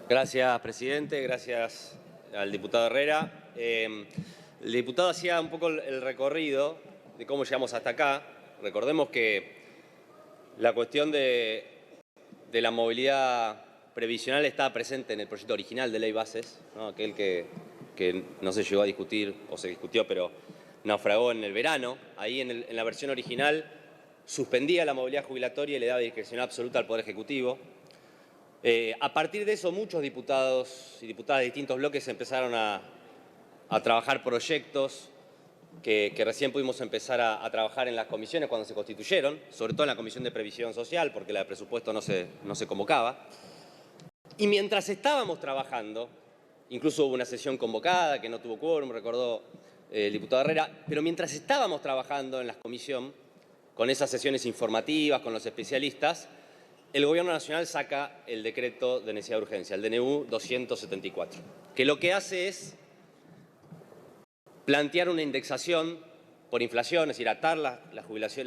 Gracias, presidente. Gracias al diputado Herrera. El diputado hacía un poco el recorrido de cómo llegamos hasta acá. Recordemos que la cuestión de la movilidad previsional estaba presente en el proyecto original de ley bases, ¿no? Aquel que no se llegó a discutir, o se discutió, pero naufragó en el verano. Ahí en la versión original suspendía la movilidad jubilatoria y le daba discreción absoluta al Poder Ejecutivo. A partir de eso, muchos diputados y diputadas de distintos bloques empezaron a trabajar proyectos que recién pudimos empezar a trabajar en las comisiones cuando se constituyeron, sobre todo en la Comisión de Previsión Social, porque la de presupuesto no se convocaba. Y mientras estábamos trabajando, incluso hubo una sesión convocada que no tuvo quórum, recordó el diputado Herrera, pero mientras estábamos trabajando en la comisión, con esas sesiones informativas, con los especialistas, el Gobierno Nacional saca el decreto de necesidad de urgencia, el DNU 274, que lo que hace es plantear una indexación por inflación, es decir, atar la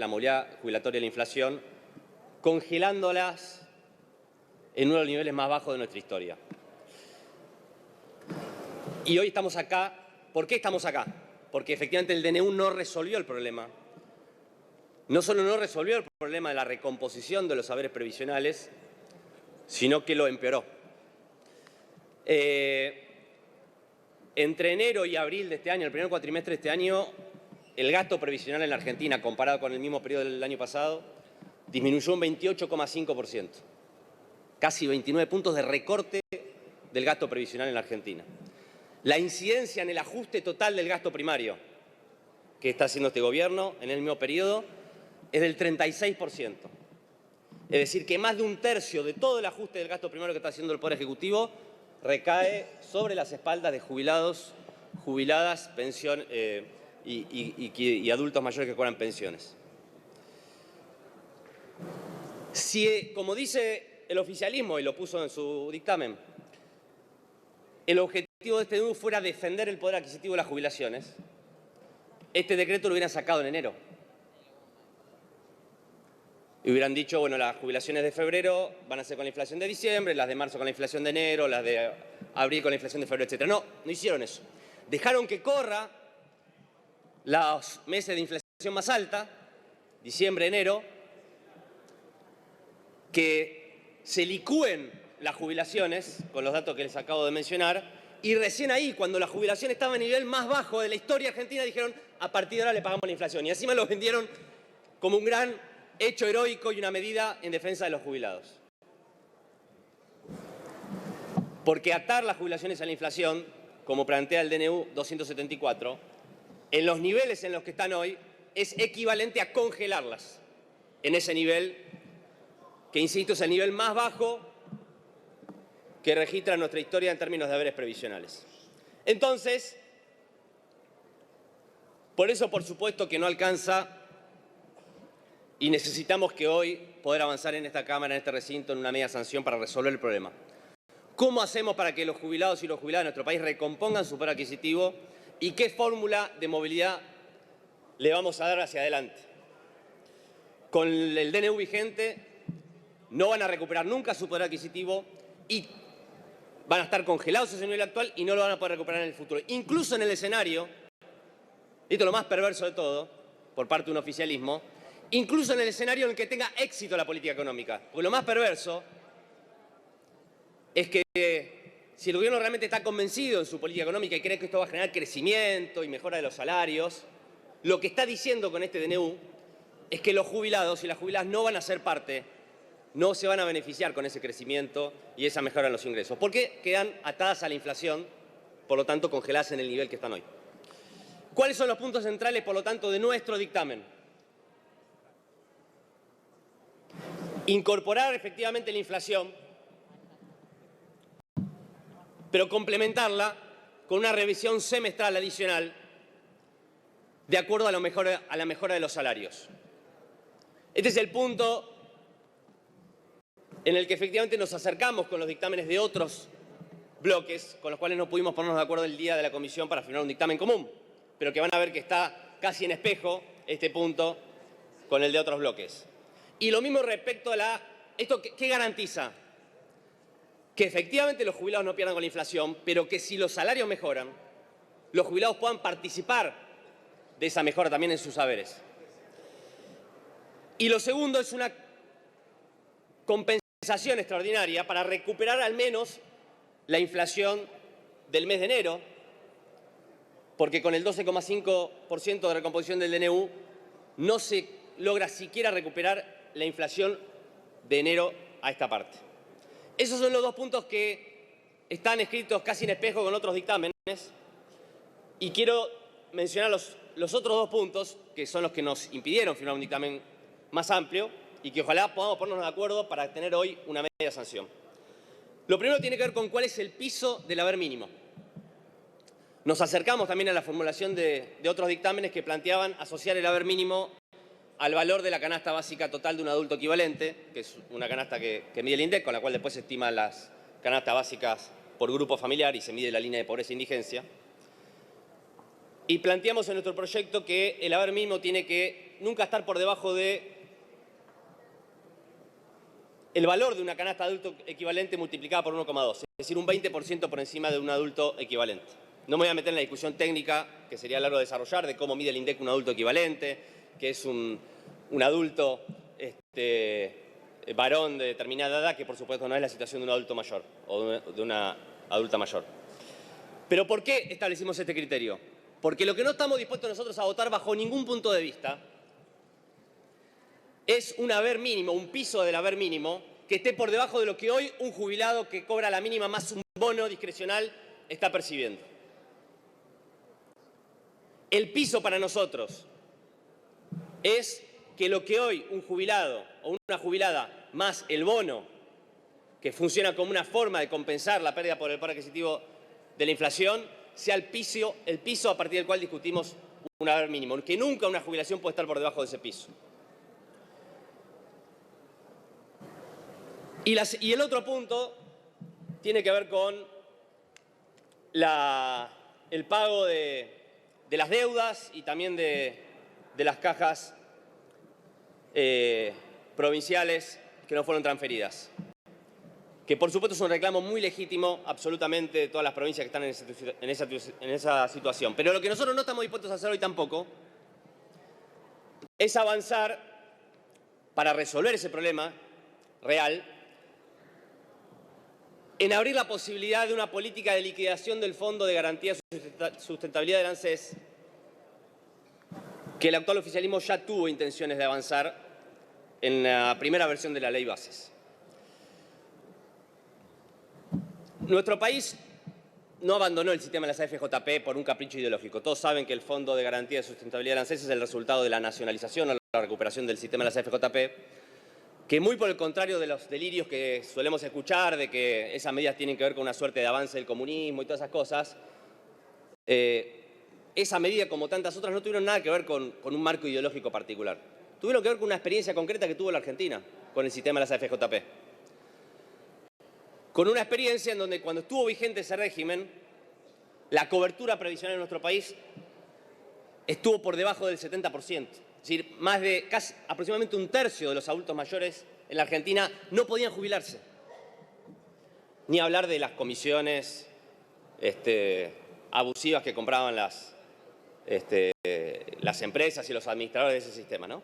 movilidad jubilatoria a la inflación, congelándolas en uno de los niveles más bajos de nuestra historia. Y hoy estamos acá. ¿Por qué estamos acá? Porque efectivamente el DNU no resolvió el problema. No solo no resolvió el problema de la recomposición de los saberes previsionales, sino que lo empeoró. Entre enero y abril de este año, el primer cuatrimestre de este año, el gasto previsional en la Argentina, comparado con el mismo periodo del año pasado, disminuyó un 28,5%. Casi 29 puntos de recorte del gasto previsional en la Argentina. La incidencia en el ajuste total del gasto primario que está haciendo este gobierno en el mismo periodo es del 36%. Es decir, que más de un tercio de todo el ajuste del gasto primario que está haciendo el Poder Ejecutivo recae sobre las espaldas de jubilados, jubiladas, y adultos mayores que cobran pensiones. Si, como dice el oficialismo, y lo puso en su dictamen, el objetivo de este DNU fuera defender el poder adquisitivo de las jubilaciones, este decreto lo hubieran sacado en enero. Y hubieran dicho, bueno, las jubilaciones de febrero van a ser con la inflación de diciembre, las de marzo con la inflación de enero, las de abril con la inflación de febrero, etc. No hicieron eso. Dejaron que corra los meses de inflación más alta, diciembre, enero, que se licúen las jubilaciones, con los datos que les acabo de mencionar, y recién ahí, cuando la jubilación estaba en el nivel más bajo de la historia argentina, dijeron, a partir de ahora le pagamos la inflación. Y encima lo vendieron como un gran hecho heroico y una medida en defensa de los jubilados. Porque atar las jubilaciones a la inflación, como plantea el DNU 274, en los niveles en los que están hoy, es equivalente a congelarlas en ese nivel, que insisto, es el nivel más bajo que registra nuestra historia en términos de haberes previsionales. Entonces, por eso, por supuesto, que no alcanza y necesitamos que hoy poder avanzar en esta Cámara, en este recinto, en una media sanción para resolver el problema. ¿Cómo hacemos para que los jubilados y los jubiladas de nuestro país recompongan su poder adquisitivo y qué fórmula de movilidad le vamos a dar hacia adelante? Con el DNU vigente no van a recuperar nunca su poder adquisitivo y van a estar congelados en ese nivel actual y no lo van a poder recuperar en el futuro. Incluso en el escenario, y esto es lo más perverso de todo, por parte de un oficialismo, incluso en el escenario en el que tenga éxito la política económica. Porque lo más perverso es que si el gobierno realmente está convencido en su política económica y cree que esto va a generar crecimiento y mejora de los salarios, lo que está diciendo con este DNU es que los jubilados y las jubiladas no van a ser parte, no se van a beneficiar con ese crecimiento y esa mejora en los ingresos, porque quedan atadas a la inflación, por lo tanto congeladas en el nivel que están hoy. ¿Cuáles son los puntos centrales, por lo tanto, de nuestro dictamen? Incorporar efectivamente la inflación, pero complementarla con una revisión semestral adicional de acuerdo a la mejora de los salarios. Este es el punto en el que efectivamente nos acercamos con los dictámenes de otros bloques, con los cuales no pudimos ponernos de acuerdo el día de la comisión para firmar un dictamen común, pero que van a ver que está casi en espejo este punto con el de otros bloques. Y lo mismo respecto a ¿esto qué garantiza? que efectivamente los jubilados no pierdan con la inflación, pero que si los salarios mejoran, los jubilados puedan participar de esa mejora también en sus saberes. Y lo segundo es una compensación extraordinaria para recuperar al menos la inflación del mes de enero, porque con el 12,5% de recomposición del DNU no se logra siquiera recuperar la inflación de enero a esta parte. Esos son los dos puntos que están escritos casi en espejo con otros dictámenes, y quiero mencionar los otros dos puntos, que son los que nos impidieron firmar un dictamen más amplio y que ojalá podamos ponernos de acuerdo para tener hoy una media sanción. Lo primero tiene que ver con cuál es el piso del haber mínimo. Nos acercamos también a la formulación de otros dictámenes que planteaban asociar el haber mínimo al valor de la canasta básica total de un adulto equivalente, que es una canasta que mide el INDEC, con la cual después se estiman las canastas básicas por grupo familiar y se mide la línea de pobreza e indigencia. Y planteamos en nuestro proyecto que el haber mínimo tiene que nunca estar por debajo de el valor de una canasta adulto equivalente multiplicada por 1,2, es decir, un 20% por encima de un adulto equivalente. No me voy a meter en la discusión técnica, que sería largo de desarrollar, de cómo mide el INDEC un adulto equivalente, que es un adulto varón de determinada edad, que por supuesto no es la situación de un adulto mayor o de una adulta mayor. ¿Pero por qué establecimos este criterio? Porque lo que no estamos dispuestos nosotros a votar bajo ningún punto de vista es un haber mínimo, un piso del haber mínimo, que esté por debajo de lo que hoy un jubilado que cobra la mínima más un bono discrecional está percibiendo. El piso para nosotros es que lo que hoy un jubilado o una jubilada más el bono, que funciona como una forma de compensar la pérdida por el poder adquisitivo de la inflación, sea el piso a partir del cual discutimos un haber mínimo, que nunca una jubilación puede estar por debajo de ese piso. Y el otro punto tiene que ver con el pago de las deudas y también de las cajas provinciales que no fueron transferidas, que por supuesto es un reclamo muy legítimo absolutamente de todas las provincias que están en esa situación. Pero lo que nosotros no estamos dispuestos a hacer hoy tampoco es avanzar para resolver ese problema real en abrir la posibilidad de una política de liquidación del Fondo de Garantía de Sustentabilidad del ANSES, que el actual oficialismo ya tuvo intenciones de avanzar en la primera versión de la Ley Bases. Nuestro país no abandonó el sistema de las AFJP por un capricho ideológico. Todos saben que el Fondo de Garantía de Sustentabilidad del ANSES es el resultado de la nacionalización o la recuperación del sistema de las AFJP, que muy por el contrario de los delirios que solemos escuchar, de que esas medidas tienen que ver con una suerte de avance del comunismo y todas esas cosas, esa medida, como tantas otras, no tuvieron nada que ver con un marco ideológico particular. Tuvieron que ver con una experiencia concreta que tuvo la Argentina con el sistema de las AFJP. Con una experiencia en donde cuando estuvo vigente ese régimen, la cobertura previsional en nuestro país estuvo por debajo del 70%. Es decir, más de casi aproximadamente un tercio de los adultos mayores en la Argentina no podían jubilarse. Ni hablar de las comisiones abusivas que compraban las empresas y los administradores de ese sistema, ¿no?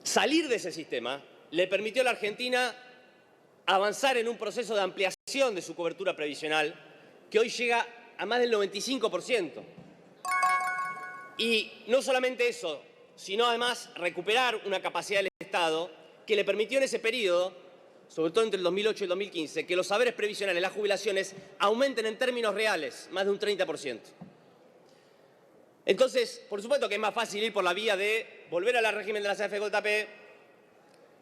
Salir de ese sistema le permitió a la Argentina avanzar en un proceso de ampliación de su cobertura previsional que hoy llega a más del 95%. Y no solamente eso, sino además recuperar una capacidad del Estado que le permitió en ese periodo, sobre todo entre el 2008 y el 2015, que los saberes previsionales, las jubilaciones, aumenten en términos reales más de un 30%. Entonces, por supuesto que es más fácil ir por la vía de volver al régimen de las AFJP,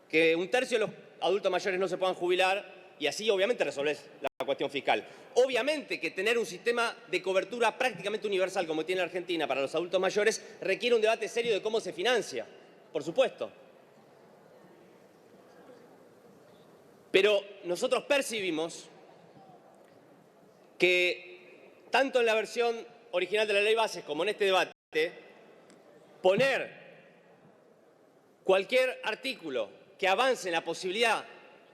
que un tercio de los adultos mayores no se puedan jubilar y así obviamente resolver la cuestión fiscal. Obviamente que tener un sistema de cobertura prácticamente universal como tiene la Argentina para los adultos mayores requiere un debate serio de cómo se financia, por supuesto. Pero nosotros percibimos que tanto en la versión original de la Ley Bases como en este debate, poner cualquier artículo que avance en la posibilidad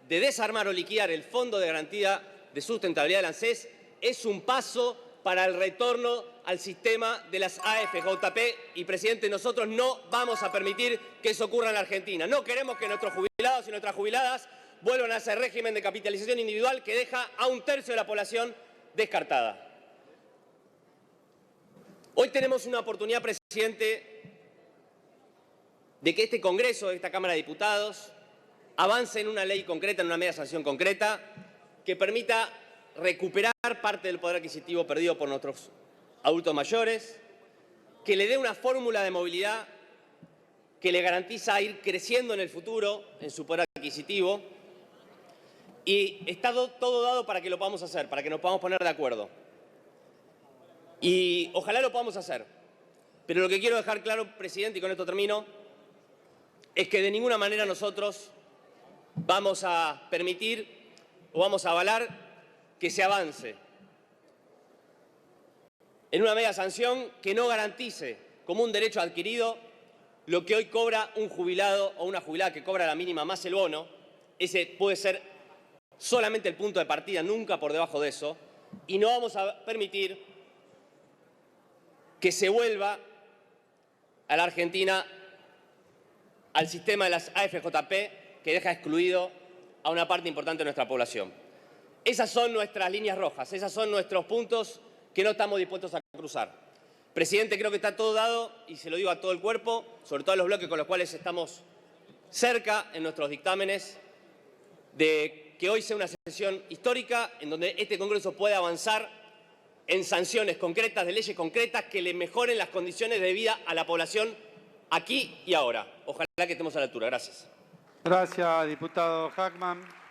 de desarmar o liquidar el Fondo de Garantía de Sustentabilidad del ANSES es un paso para el retorno al sistema de las AFJP y, presidente, nosotros no vamos a permitir que eso ocurra en la Argentina. No queremos que nuestros jubilados y nuestras jubiladas vuelvan a ese régimen de capitalización individual que deja a un tercio de la población descartada. Hoy tenemos una oportunidad, presidente, de que este Congreso, esta Cámara de Diputados, avance en una ley concreta, en una media sanción concreta, que permita recuperar parte del poder adquisitivo perdido por nuestros adultos mayores, que le dé una fórmula de movilidad que le garantiza ir creciendo en el futuro en su poder adquisitivo, y está todo dado para que lo podamos hacer, para que nos podamos poner de acuerdo. Y ojalá lo podamos hacer. Pero lo que quiero dejar claro, presidente, y con esto termino, es que de ninguna manera nosotros vamos a permitir o vamos a avalar que se avance en una media sanción que no garantice como un derecho adquirido lo que hoy cobra un jubilado o una jubilada que cobra la mínima más el bono. Ese puede ser solamente el punto de partida, nunca por debajo de eso. Y no vamos a permitir que se vuelva a la Argentina al sistema de las AFJP, que deja excluido a una parte importante de nuestra población. Esas son nuestras líneas rojas, esos son nuestros puntos que no estamos dispuestos a cruzar. Presidente, creo que está todo dado, y se lo digo a todo el cuerpo, sobre todo a los bloques con los cuales estamos cerca en nuestros dictámenes, de que hoy sea una sesión histórica en donde este Congreso pueda avanzar en sanciones concretas, de leyes concretas que le mejoren las condiciones de vida a la población aquí y ahora. Ojalá que estemos a la altura. Gracias. Gracias, diputado Hackman.